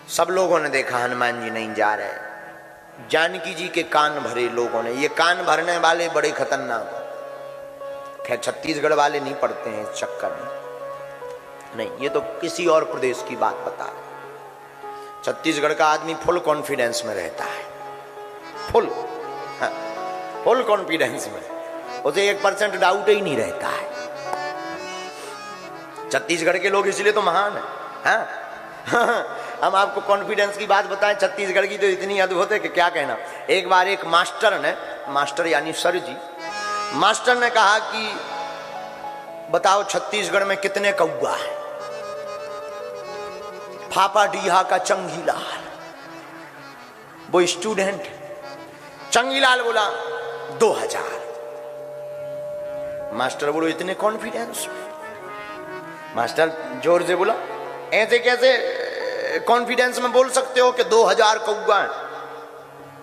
सब लोगों ने देखा हनुमान जी नहीं जा रहे। जानकी जी के कान भरे लोगों ने। ये कान भरने वाले बड़े खतरनाक। खैर छत्तीसगढ़ वाले नहीं पढ़ते हैं इस चक्कर में, नहीं, ये तो किसी और प्रदेश की बात बता रहे। छत्तीसगढ़ का आदमी फुल कॉन्फिडेंस में रहता है, फुल कॉन्फिडेंस में, उसे 1% डाउट ही नहीं रहता है। छत्तीसगढ़ के लोग इसलिए तो महान है। हाँ? हम आपको कॉन्फिडेंस की बात बताएं, छत्तीसगढ़ की तो इतनी अद्भुत है कि क्या कहना। एक बार एक मास्टर यानी सर जी, मास्टर ने कहा कि बताओ छत्तीसगढ़ में कितने कौआ है। फाफाडीहा का चंगीलाल, वो स्टूडेंट, चंगीलाल बोला 2000। मास्टर बोलो इतने कॉन्फिडेंस। मास्टर जोर से बोला ऐसे कैसे कॉन्फिडेंस में बोल सकते हो कि 2000 कौआ है।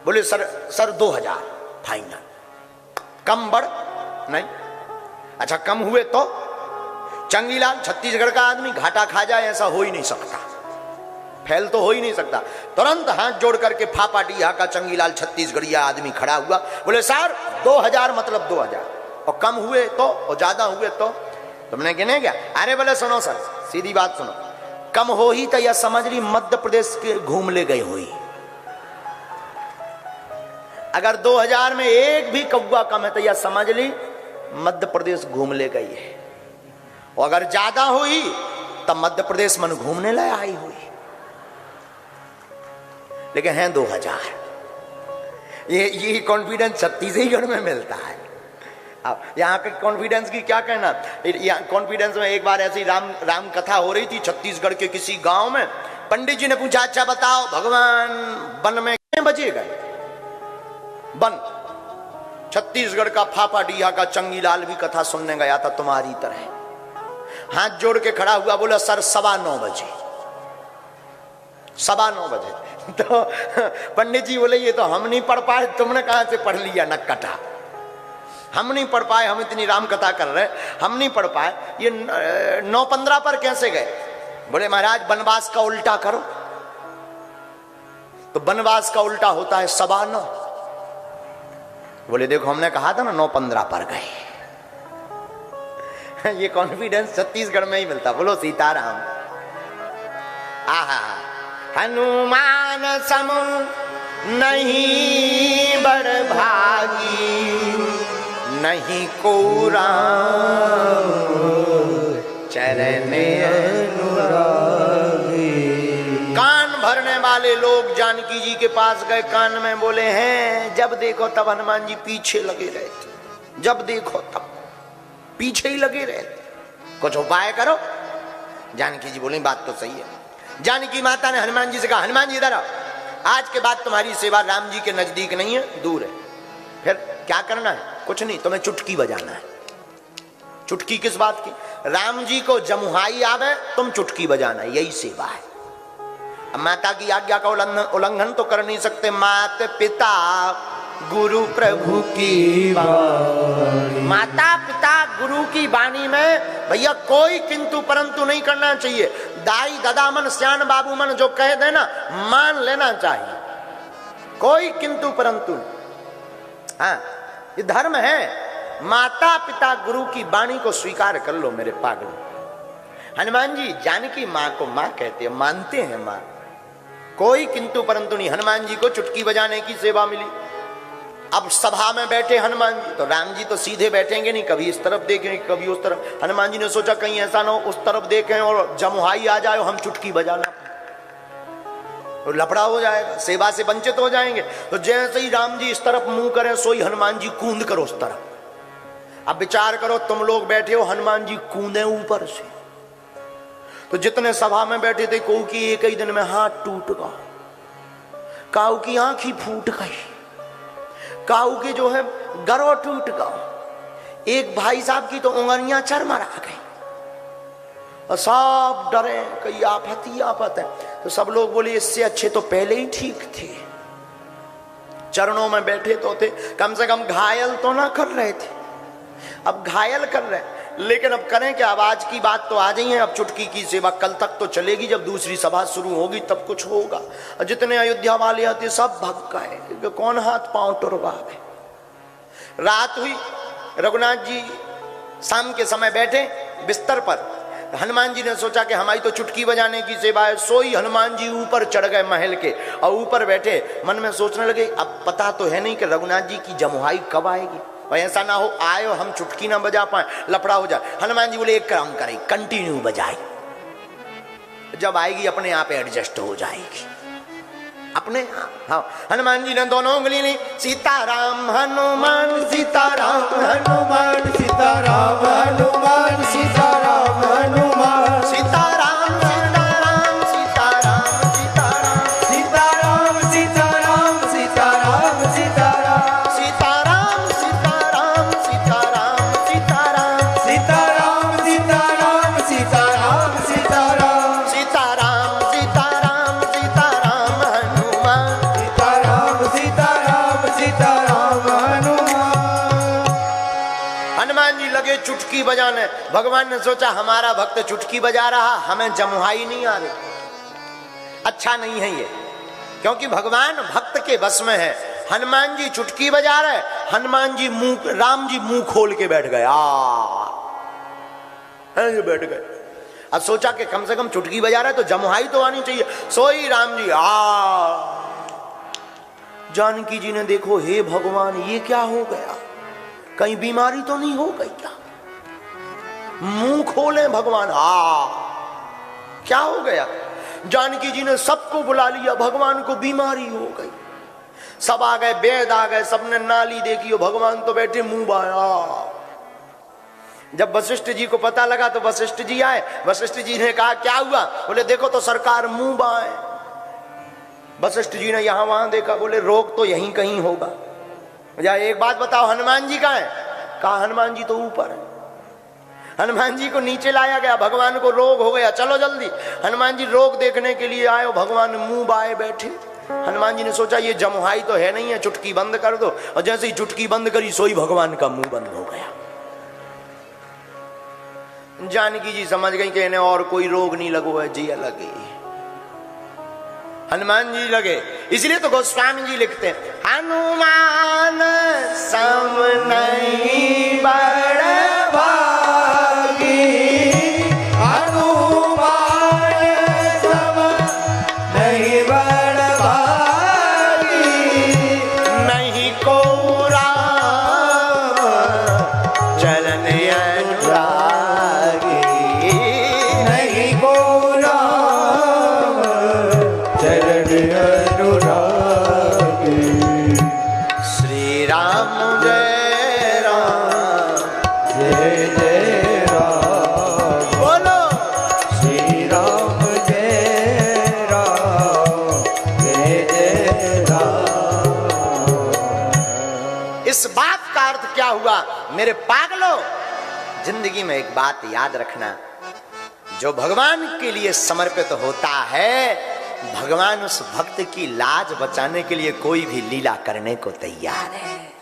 बोले सर 2000 फाइनल, कम बढ़ नहीं। अच्छा कम हुए तो? चंगीलाल छत्तीसगढ़ का आदमी घाटा खा जाए ऐसा हो ही नहीं सकता, फैल तो हो ही नहीं सकता। तुरंत हाथ जोड़ करके फाफाडीहा का चंगीलाल छत्तीसगढ़िया आदमी खड़ा हुआ, बोले सर 2000 मतलब 2000, और कम हुए तो, और ज्यादा हुए तो? तुमने कहने क्या? अरे बोले सुनो सर, सीधी बात सुनो, कम हो ही तो यह समझ ली मध्य प्रदेश के घूम ले गए हुई। अगर 2000 में एक भी कौवा कम है तो यह समझ ली मध्य प्रदेश घूम ले गई है, और अगर ज्यादा हुई तब मध्य प्रदेश मन घूमने ले आई हुई। लेकिन हैं 2000। ये कॉन्फिडेंस छत्तीसगढ़ में मिलता है। अब यहाँ के कॉन्फिडेंस की क्या कहना। कॉन्फिडेंस में एक बार ऐसी राम कथा हो रही थी छत्तीसगढ़ के किसी गांव में। पंडित जी ने पूछा अच्छा बताओ भगवान वन में कितने बजे गए? वन। छत्तीसगढ़ का फाफाडीहा का चंगीलाल भी कथा सुनने गया था तुम्हारी तरह। हाथ जोड़ के खड़ा हुआ, बोला सर 9:15 बजे। 9:15 बजे। तो पंडित जी बोले ये तो हम नहीं पढ़ पाए, तुमने कहां से पढ़ लिया नक्कटा। हम नहीं पढ़ पाए, हम इतनी राम कथा कर रहे, हम नहीं पढ़ पाए, ये 9:15 पर कैसे गए? बोले महाराज वनवास का उल्टा करो। तो वनवास का उल्टा होता है 9:15। बोले देखो हमने कहा था ना 9:15 पर गए। ये कॉन्फिडेंस छत्तीसगढ़ में ही मिलता। बोलो सीताराम। आहा, हनुमान सम नहीं बड़ भागी, नहीं को राम चरण अनुरागी। कान भरने वाले लोग जानकी जी के पास गए, कान में बोले हैं जब देखो तब हनुमान जी पीछे लगे रहते, जब देखो तब पीछे ही लगे रहते, कुछ उपाय करो। जानकी जी बोली बात तो सही है। जानकी माता ने हनुमान जी से कहा हनुमान जी इधर आओ, आज के बाद तुम्हारी सेवा राम जी के नजदीक नहीं है, दूर है। फिर क्या करना है? कुछ नहीं, तुम्हें चुटकी बजाना है। चुटकी किस बात की? राम जी को जमुहाई आवे तुम चुटकी बजाना, यही सेवा है। अब माता की आज्ञा का उल्लंघन तो कर नहीं सकते। मात पिता गुरु प्रभु की वाणी, माता पिता गुरु की वाणी में भैया कोई किंतु परंतु नहीं करना चाहिए। दाई दादा मन श्यान बाबू मन जो कह देना मान लेना चाहिए, कोई किंतु परंतु नहीं। हाँ ये धर्म है। माता पिता गुरु की वाणी को स्वीकार कर लो मेरे पागल। हनुमान जी जानकी माँ को माँ कहते हैं, मानते हैं माँ, कोई किंतु परंतु नहीं। हनुमान जी को चुटकी बजाने की सेवा मिली। अब सभा में बैठे हनुमान जी, तो राम जी तो सीधे बैठेंगे नहीं, कभी इस तरफ देखेंगे कभी उस तरफ। हनुमान जी ने सोचा कहीं ऐसा ना हो उस तरफ देखें और जमुहाई आ जाए, हम चुटकी बजाना तो लफड़ा हो जाएगा, सेवा से वंचित हो जाएंगे। तो जैसे ही राम जी इस तरफ मुंह करें सोई हनुमान जी कूद करो उस तरफ। अब विचार करो तुम लोग बैठे हो, हनुमान जी कूदे ऊपर से, तो जितने सभा में बैठे थे कहू की एक ही दिन में हाथ टूट गया, काऊ की आंख ही फूट गई, काऊ की जो है गरो टूट गया, एक भाई साहब की तो उंगलियां चरमरा गई, और सब डरे कई आफत ही आफत है। तो सब लोग बोले इससे अच्छे तो पहले ही ठीक थे, चरणों में बैठे तो थे, कम से कम घायल तो ना कर रहे थे। अब घायल कर रहे, लेकिन अब करें क्या, अब आज की बात तो आ गई है, अब चुटकी की सेवा कल तक तो चलेगी, जब दूसरी सभा शुरू होगी तब कुछ होगा। जितने अयोध्या वाले आते सब भग गए, कौन हाथ पांव टुरवावे। रात हुई, रघुनाथ जी शाम के समय बैठे बिस्तर पर, हनुमान जी ने सोचा कि हमारी तो चुटकी बजाने की सेवा है। सोई हनुमान जी ऊपर चढ़ गए महल के और ऊपर बैठे मन में सोचने लगे, अब पता तो है नहीं कि रघुनाथ जी की जमुहाई कब आएगी, और ऐसा ना हो आए हम चुटकी ना बजा पाए, लफड़ा हो जाए। हनुमान जी बोले एक काम करे, कंटिन्यू बजाए, जब आएगी अपने आप एडजस्ट हो जाएगी अपने आप। हाँ, हनुमान जी ने दोनों उंगली ली, सीताराम हनुमान सीताराम हनुमान सीताराम हनुमान सीताराम हनुमान सीताराम सीताराम सीताराम सीताराम सीताराम सीताराम सीताराम सीताराम सीताराम सीताराम सीताराम सीताराम सीताराम सीताराम सीताराम सीताराम सीताराम सीताराम सीताराम हनुमान सीताराम सीताराम सीताराम हनुमान। हनुमान जी लगे चुटकी बजाने। भगवान ने सोचा हमारा भक्त चुटकी बजा रहा, हमें जमुहाई नहीं आ रही, अच्छा नहीं है ये, क्योंकि भगवान भक्त के बस में है। हनुमान जी चुटकी बजा रहे, हनुमान जी मुंह, राम जी मुंह खोल के बैठ गए, बैठ गए। अब सोचा कि कम से कम चुटकी बजा रहा है तो जमुहाई तो आनी चाहिए। सोई राम जी जानकी जी ने देखो, हे भगवान ये क्या हो गया, कहीं बीमारी तो नहीं हो गई क्या, मुंह खोले भगवान, क्या हो गया। जानकी जी ने सबको बुला लिया, भगवान को बीमारी हो गई। सब आ गए, वेद आ गए, सबने नाली देखी, भगवान तो बैठे मुंह बाया। जब वशिष्ठ जी को पता लगा तो वशिष्ठ जी आए। वशिष्ठ जी ने कहा क्या हुआ, बोले देखो तो सरकार मुंह बाए। वशिष्ठ जी ने यहां वहां देखा, बोले रोग तो यहीं कहीं होगा। एक बात बताओ, हनुमान जी कहां है? कहा हनुमान जी तो ऊपर है। हनुमान जी को नीचे लाया गया, भगवान को रोग हो गया, चलो जल्दी। हनुमान जी रोग देखने के लिए आए, भगवान मुंह बाए बैठे। हनुमान जी ने सोचा ये जमुहाई तो है नहीं है, चुटकी बंद कर दो। और जैसे ही चुटकी बंद करी, सोई भगवान का मुंह बंद हो गया। जानकी जी समझ गई कि इन्हें और कोई रोग नहीं लगो है, जी लगे, हनुमान जी लगे। इसलिए तो गोस्वामी जी लिखते हैं, हनुमान सम नहीं बड़ भागी, हनुमान सम नहीं बड़ भागी, नहीं को राम चरण अनुरागी, नहीं को राम चरण अनुरागी। श्री राम जय राम जय जय राम, बोलो श्री राम जय राम जय जय राम। इस बात का अर्थ क्या हुआ मेरे पागलों, जिंदगी में एक बात याद रखना, जो भगवान के लिए समर्पित होता है, भगवान उस भक्त की लाज बचाने के लिए कोई भी लीला करने को तैयार है।